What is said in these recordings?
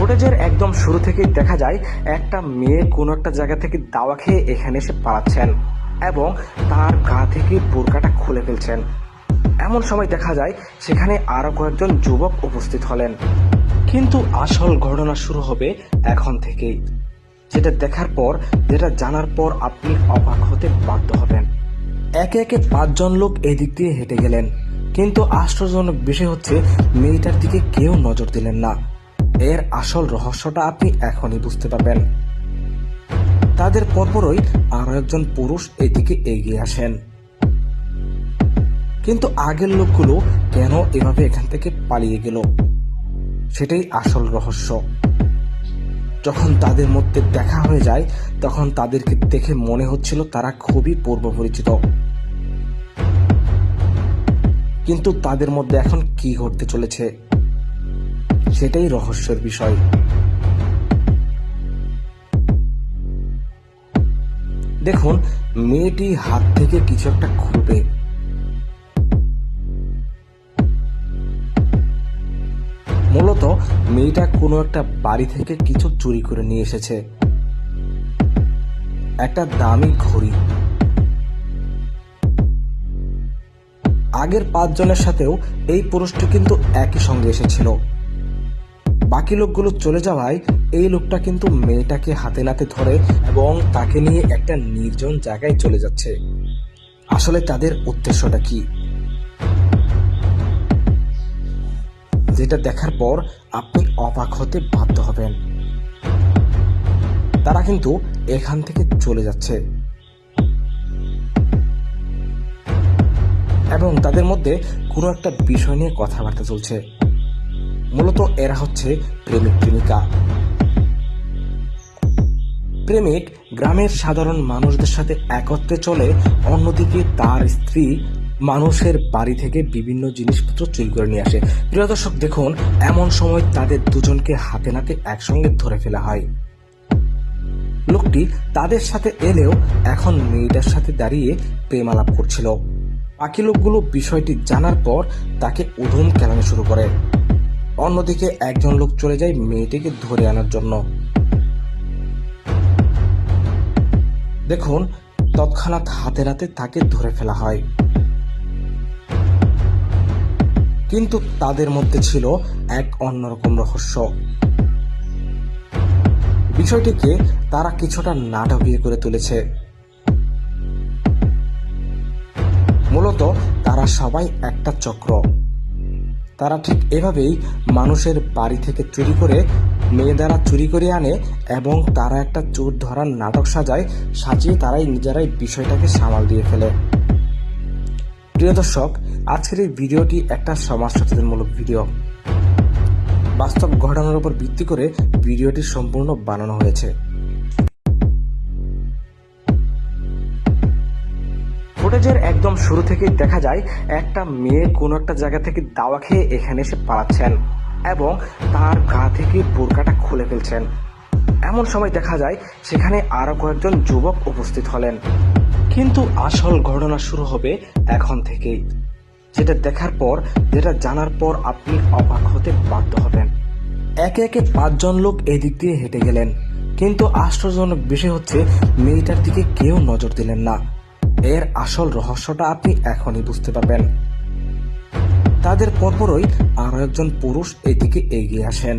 ফুটেজের একদম শুরু থেকেই দেখা যায় একটা মেয়ে কোনো একটা জায়গা থেকে দাওয়া খেয়ে এখানে এসে পালাচ্ছেন এবং তার গা থেকে বোরকাটা খুলে ফেলছেন। এমন সময় দেখা যায় সেখানে আরো কয়েকজন যুবক উপস্থিত হলেন। কিন্তু আসল ঘটনা শুরু হবে এখন থেকেই, যেটা দেখার পর, যেটা জানার পর আপনি অবাক হতে বাধ্য হবেন। একে একে 5 জন লোক এদিক দিয়ে হেঁটে গেলেন, কিন্তু আশ্চর্যজনক বিষয় হচ্ছে মেয়েটার দিকে কেউ নজর দিলেন না। এর আসল রহস্যটা আপনি এখনই বুঝতে পারবেন। তাদের পরপরই আরো একজন পুরুষ এদিকে এগিয়ে আসেন। কিন্তু আগের লোকগুলো কেন এভাবে এখান থেকে পালিয়ে গেল, সেটাই আসল রহস্য। যখন তাদের মধ্যে দেখা হয়ে যায় তখন তাদেরকে দেখে মনে হচ্ছিল তারা খুবই পূর্ব পরিচিত। কিন্তু তাদের মধ্যে এখন কি ঘটতে চলেছে সেটাই রহস্যের বিষয়। দেখুন, মেয়েটি হাত থেকে কিছু একটা খুলবে। মূলত মেয়েটা কোনো একটা বাড়ি থেকে কিছু চুরি করে নিয়ে এসেছে, একটা দামি ঘড়ি। আগের 5 জনের সাথেও এই পুরুষটি কিন্তু একই সঙ্গে এসেছিল। বাকি লোকগুলো চলে যাওয়ায় এই লোকটা কিন্তু মেয়েটাকে হাতে নাতে ধরে এবং তাকে নিয়ে একটা নির্জন জায়গায় চলে যাচ্ছে। আসলে তাদের উদ্দেশ্যটা কি, যেটা দেখার পর আপনি অবাক হতে বাধ্য হবেন। তারা কিন্তু এখান থেকে চলে যাচ্ছে এবং তাদের মধ্যে কোনো একটা বিষয় নিয়ে কথাবার্তা চলছে। মূলত এরা হচ্ছে প্রেমিক প্রেমিকা। প্রেমিক গ্রামের সাধারণ মানুষদের সাথে একত্রে চলে, অন্যদিকে তার স্ত্রী মানুষের বাড়ি থেকে বিভিন্ন জিনিসপত্র চুরি করে নিয়ে আসে। প্রিয় দর্শক, দেখুন, এমন সময় তাদের দুজনকে হাতে নাতে একসঙ্গে ধরে ফেলা হয়। লোকটি তাদের সাথে এলেও এখন মেয়েটার সাথে দাঁড়িয়ে প্রেম আলাপ করছিল। বাকি লোকগুলো বিষয়টি জানার পর তাকে উধম কেলানো শুরু করে। অন্যদিকে একজন লোক চলে যায় মেয়েটিকে ধরে আনার জন্য। দেখুন, তৎক্ষণাৎ হাতে নাতে তাকে ধরে ফেলা হয়। কিন্তু তাদের মধ্যে ছিল এক অন্যরকম রহস্য। বিষয়টিকে তারা কিছুটা নাটকীয় করে তুলেছে। মূলত তারা সবাই একটা চক্র। তারা ঠিক এভাবেই মানুষের বাড়ি থেকে চুরি করে, মেয়ে দ্বারা চুরি করে আনে এবং তারা একটা চোর ধরার নাটক সাজিয়ে তারাই নিজেরাই বিষয়টাকে সামাল দিয়ে ফেলে। প্রিয় দর্শক, আজকের এই ভিডিওটি একটা সমাজ সচেতনমূলক ভিডিও। বাস্তব ঘটনার উপর ভিত্তি করে ভিডিওটি সম্পূর্ণ বানানো হয়েছে। ফুটেজের একদম শুরু থেকেই দেখা যায় একটা মেয়ে কোনো একটা জায়গা থেকে দাওয়া খেয়ে এখানে এসে পালাচ্ছেন এবং তার গা থেকে বোরকাটা খুলে ফেলছেন। এমন সময় দেখা যায় সেখানে আরো কয়েকজন যুবক উপস্থিত হলেন। কিন্তু আসল ঘটনা শুরু হবে এখন থেকেই, যেটা দেখার পর, যেটা জানার পর আপনি অবাক হতে বাধ্য হবেন। একে একে 5 জন লোক এদিক দিয়ে হেঁটে গেলেন, কিন্তু আশ্চর্যজনক বিষয় হচ্ছে মেয়েটার দিকে কেউ নজর দিলেন না। এর আসল রহস্যটা আপনি এখনই বুঝতে পারবেন। তাদের পরপরই আরো একজন পুরুষ এদিকে এগিয়ে আসেন।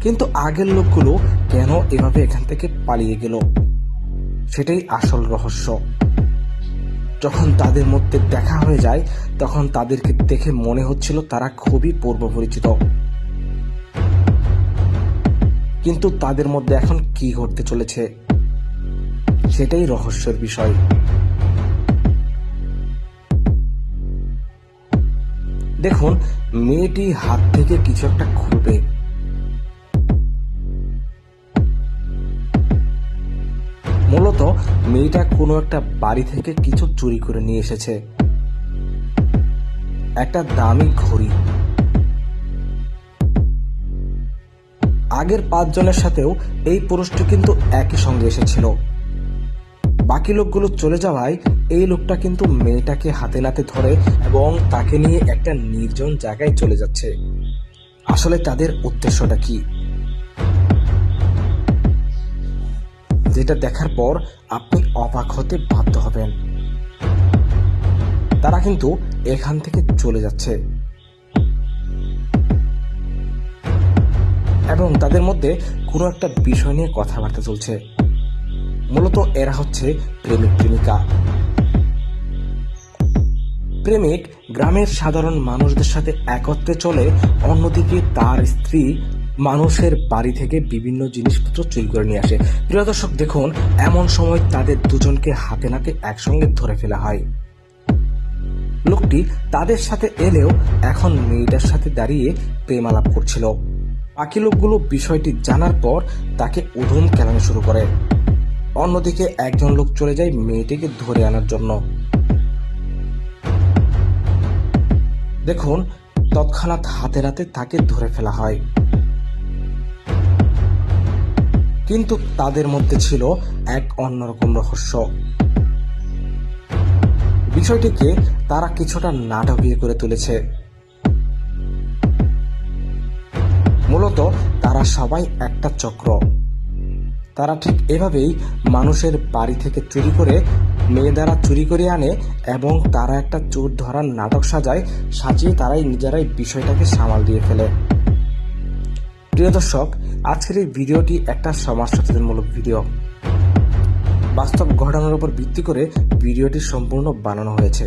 কিন্তু আগের লোকগুলো কেন এভাবে এখান থেকে পালিয়ে গেল, সেটাই আসল রহস্য। যখন তাদের মধ্যে দেখা হয়ে যায় তখন তাদেরকে দেখে মনে হচ্ছিল তারা খুবই পূর্ব পরিচিত। কিন্তু তাদের মধ্যে এখন কি ঘটতে চলেছে সেটাই রহস্যের বিষয়। দেখুন, মেয়েটি হাত থেকে কিছু একটা খুলবে। মূলত মেয়েটা কোনো একটা বাড়ি থেকে কিছু চুরি করে নিয়ে এসেছে, একটা দামি ঘড়ি। আগের 5 জনের সাথেও এই পুরুষটি কিন্তু একই সঙ্গে এসেছিল। বাকি লোকগুলো চলে যাওয়ায় এই লোকটা কিন্তু মেয়েটাকে হাতে নাতে ধরে এবং তাকে নিয়ে একটা নির্জন জায়গায় চলে যাচ্ছে। আসলে তাদের উদ্দেশ্যটা কি, যেটা দেখার পর আপনি অবাক হতে বাধ্য হবেন। তারা কিন্তু এখান থেকে চলে যাচ্ছে এবং তাদের মধ্যে কোনো একটা বিষয় নিয়ে কথাবার্তা চলছে। মূলত এরা হচ্ছে প্রেমিক প্রেমিকা। প্রেমিক গ্রামের সাধারণ মানুষদের সাথে একত্রে চলে, অন্যদিকে তার স্ত্রী মানুষের বাড়ি থেকে বিভিন্ন জিনিসপত্র চুরি করে নিয়ে আসে। প্রিয় দর্শক দেখুন, এমন সময় তাদের দুজনকে হাতে নাতে একসঙ্গে ধরে ফেলা হয়। লোকটি তাদের সাথে এলেও এখন মেয়েটার সাথে দাঁড়িয়ে প্রেম আলাপ করছিল। বাকি লোকগুলো বিষয়টি জানার পর তাকে উধুম কেলানো শুরু করে। অন্যদিকে একজন লোক চলে যায় মেয়েটিকে ধরে আনার জন্য। দেখুন, তৎক্ষণাৎ হাতে নাতে তাকে ধরে ফেলা হয়। কিন্তু তাদের মধ্যে ছিল এক অন্যরকম রহস্য। বিষয়টিকে তারা কিছুটা নাটকীয় করে তুলেছে। মূলত তারা সবাই একটা চক্র। তারা ঠিক এভাবেই মানুষের বাড়ি থেকে চুরি করে, মেয়ে দ্বারা চুরি করে আনে এবং তারা একটা চোর ধরার নাটক সাজিয়ে তারাই নিজেরাই বিষয়টাকে সামাল দিয়ে ফেলে। প্রিয় দর্শক, আজকের এই ভিডিওটি একটা সমাজ সচেতনমূলক ভিডিও। বাস্তব ঘটনার উপর ভিত্তি করে ভিডিওটি সম্পূর্ণ বানানো হয়েছে।